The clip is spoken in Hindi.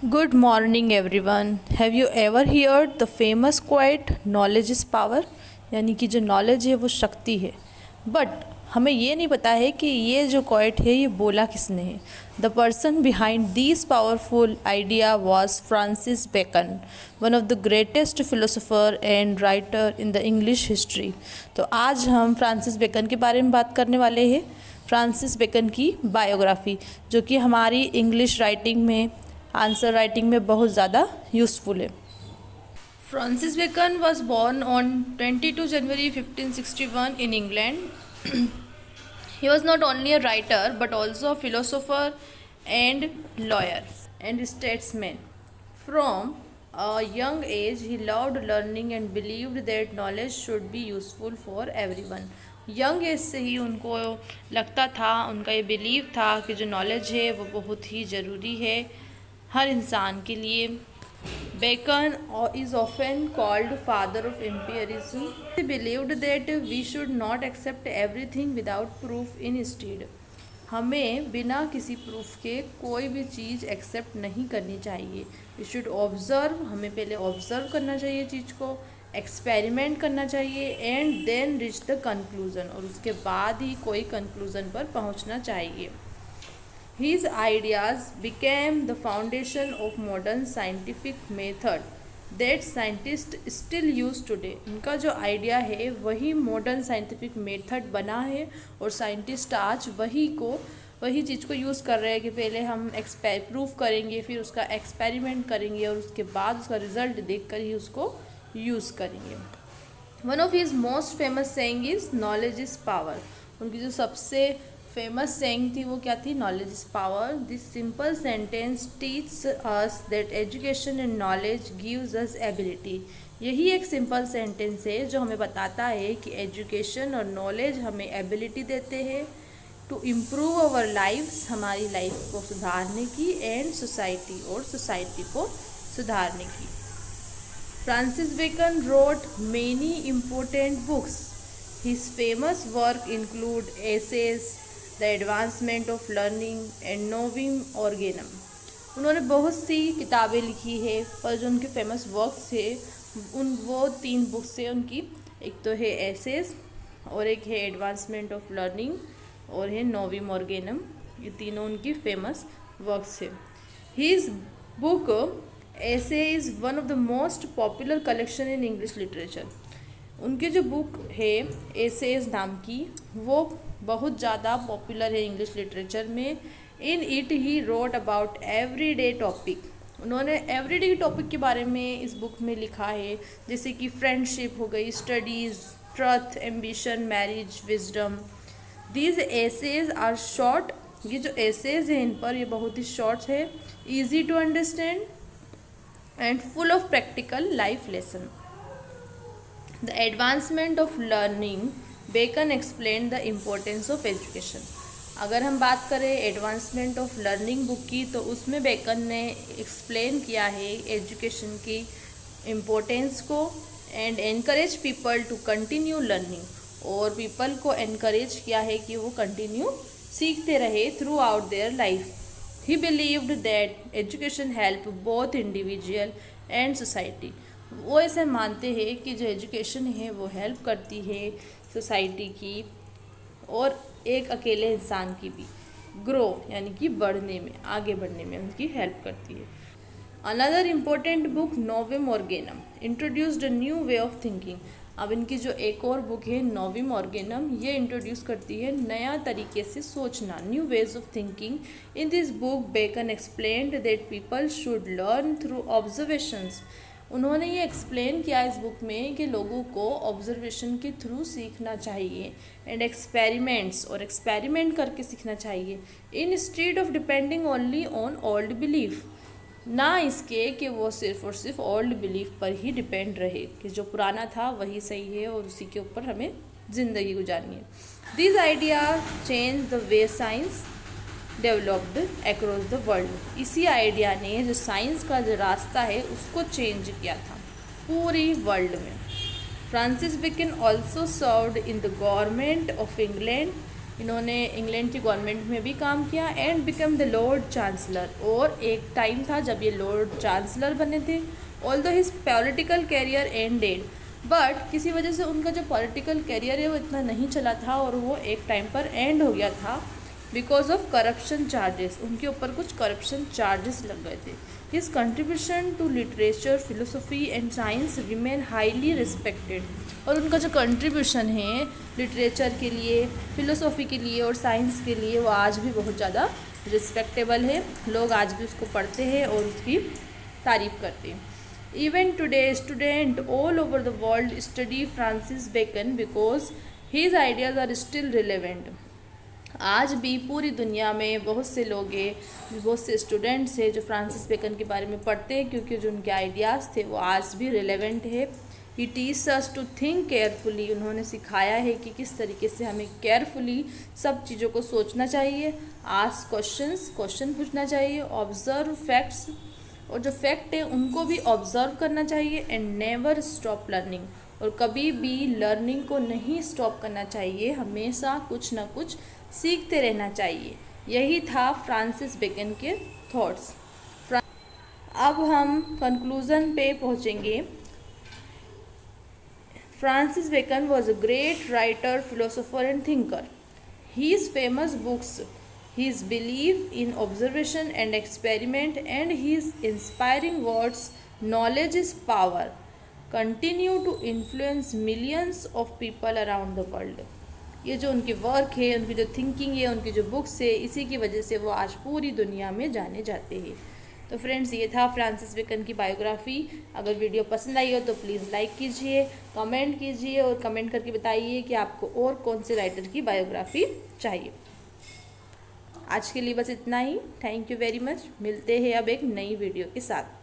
Good morning everyone. Have you ever heard the famous quote knowledge is power? यानी कि जो नॉलेज है वो शक्ति है। बट हमें ये नहीं पता है कि ये जो क्वाइट है ये बोला किसने है। The person behind this powerful idea was Francis Bacon, one of the greatest philosopher and writer in the English history. तो आज हम फ्रांसिस बेकन के बारे में बात करने वाले हैं। फ्रांसिस बेकन की बायोग्राफी, जो कि हमारी इंग्लिश राइटिंग में, आंसर राइटिंग में बहुत ज़्यादा यूज़फुल है। Francis Bacon was born on 22 January 1561 in England. He was not only a writer but also a philosopher and lawyer and statesman. From a young age, he loved learning and believed that knowledge should be useful for everyone. Young age से ही उनको लगता था, उनका ये बिलीव था कि जो नॉलेज है वो बहुत ही ज़रूरी है हर इंसान के लिए। Bacon is often called father of empiricism. He believed that we should not accept everything without proof. Instead, हमें बिना किसी प्रूफ के कोई भी चीज़ एक्सेप्ट नहीं करनी चाहिए। वी शुड ऑब्ज़र्व, हमें पहले ऑब्ज़र्व करना चाहिए चीज़ को, एक्सपेरिमेंट करना चाहिए and then reach the conclusion, और उसके बाद ही कोई कंक्लूज़न पर पहुंचना चाहिए। His ideas became the foundation of modern scientific method that scientists still use today. इनका जो आइडिया है वही मॉडर्न साइंटिफिक मेथड बना है और साइंटिस्ट आज वही चीज़ को यूज़ कर रहे हैं कि पहले हम प्रूफ करेंगे, फिर उसका एक्सपेरिमेंट करेंगे और उसके बाद उसका रिजल्ट देखकर ही उसको यूज़ करेंगे। One of his most famous saying is knowledge is power. उनकी जो सबसे फेमस सेइंग थी वो क्या थी? Knowledge is power. This simple sentence teach us that education and knowledge gives us ability. यही एक सिंपल सेंटेंस है जो हमें बताता है कि एजुकेशन और नॉलेज हमें एबिलिटी देते हैं टू इम्प्रूव अवर लाइफ्स, हमारी लाइफ को सुधारने की, एंड सोसाइटी, और सोसाइटी को सुधारने की। Francis Bacon wrote many important books. His famous work include essays, The Advancement of Learning and Novum Organum. उन्होंने बहुत सी किताबें लिखी है, पर जो उनके फेमस वर्क्स है वो 3 बुक्स है उनकी। एक तो है एसेस, और एक है एडवांसमेंट ऑफ लर्निंग, और है नोवम ऑर्गेनम। ये तीनों उनकी फेमस वर्क्स है। हिज बुक ऐसे is one of the most popular collection in English literature. उनकी जो बुक है एसेज नाम की, वो बहुत ज़्यादा पॉपुलर है इंग्लिश लिटरेचर में। In it he wrote about everyday topic. उन्होंने एवरीडे टॉपिक के बारे में इस बुक में लिखा है, जैसे कि फ्रेंडशिप हो गई, studies, truth, ambition, marriage, wisdom. These essays are short. ये जो एसेज हैं इन पर, ये बहुत ही शॉर्ट है, easy to understand and full of practical life lesson. The advancement of learning, Bacon explained the importance of education. अगर हम बात करें एडवांसमेंट ऑफ लर्निंग बुक की, तो उसमें बेकन ने एक्सप्लेन किया है एजुकेशन की इम्पोर्टेंस को, and encourage people to continue learning, और पीपल को एनकरेज किया है कि वो कंटिन्यू सीखते रहे throughout their life. He believed that education help both individual and society. वो ऐसे मानते हैं कि जो एजुकेशन है वो हेल्प करती है सोसाइटी की और एक अकेले इंसान की भी ग्रो, यानी कि बढ़ने में, आगे बढ़ने में उनकी हेल्प करती है। Another important book Novum Organum introduced a new way of thinking. अब इनकी जो एक और बुक है नोवम ऑर्गेनम, ये इंट्रोड्यूस करती है नया तरीके से सोचना, new ways of thinking. In this book Bacon explained that people should learn through observations. उन्होंने ये एक्सप्लेन किया इस बुक में कि लोगों को ऑब्जर्वेशन के थ्रू सीखना चाहिए, एंड एक्सपेरिमेंट्स, और एक्सपेरिमेंट करके सीखना चाहिए, instead of depending only on old belief. ना इसके कि वो सिर्फ और सिर्फ ओल्ड बिलीफ पर ही डिपेंड रहे कि जो पुराना था वही सही है और उसी के ऊपर हमें ज़िंदगी गुजारनी है। This idea change the way science developed across the world. इसी आइडिया ने जो साइंस का जो रास्ता है उसको चेंज किया था पूरी वर्ल्ड में। Francis Bacon also served in the government of England इन्होंने इंग्लैंड की गवर्नमेंट में भी काम किया and become the lord chancellor. और एक टाइम था जब ये लॉर्ड चांसलर बने थे। Although his political career ended, but किसी वजह से उनका जो पॉलिटिकल कैरियर है वो इतना नहीं चला था और वो एक टाइम पर एंड हो गया था बिकॉज ऑफ करप्शन चार्जेस। उनके ऊपर कुछ करप्शन चार्जेस लग गए थे। His contribution to literature, philosophy and science remain highly respected. और उनका जो कंट्रीब्यूशन है लिटरेचर के लिए, फिलोसफी के लिए और साइंस के लिए वो आज भी बहुत ज़्यादा रिस्पेक्टेबल है। लोग आज भी उसको पढ़ते हैं और उसकी तारीफ़ करते हैं। Even today, students all over the world study Francis Bacon because his ideas are still relevant. आज भी पूरी दुनिया में बहुत से लोग हैं, बहुत से स्टूडेंट्स हैं जो फ्रांसिस बेकन के बारे में पढ़ते हैं क्योंकि जो उनके आइडियाज़ थे वो आज भी रिलेवेंट है। He teach us to think carefully. उन्होंने सिखाया है कि किस तरीके से हमें केयरफुली सब चीज़ों को सोचना चाहिए, आस्क क्वेश्चन पूछना चाहिए, ऑब्जर्व फैक्ट्स, और जो फैक्ट है उनको भी ऑब्जर्व करना चाहिए, एंड नेवर स्टॉप लर्निंग। और कभी भी लर्निंग को नहीं स्टॉप करना चाहिए, हमेशा कुछ ना कुछ सीखते रहना चाहिए। यही था फ्रांसिस बेकन के थॉट्स। अब हम कंक्लूज़न पे पहुँचेंगे। Francis Bacon was a great writer, philosopher and thinker. His famous books, his belief in observation and experiment, and his inspiring words, knowledge is power, continue to influence millions of people around the world. ये जो उनकी वर्क है, उनकी जो थिंकिंग है, उनकी जो बुक्स है, इसी की वजह से वो आज पूरी दुनिया में जाने जाते हैं। तो फ्रेंड्स, ये था फ्रांसिस बेकन की बायोग्राफ़ी। अगर वीडियो पसंद आई हो तो प्लीज़ लाइक कीजिए, कमेंट कीजिए और कमेंट करके बताइए कि आपको और कौन से राइटर की बायोग्राफ़ी चाहिए। आज के लिए बस इतना ही। Thank you very much. मिलते हैं अब एक नई वीडियो के साथ।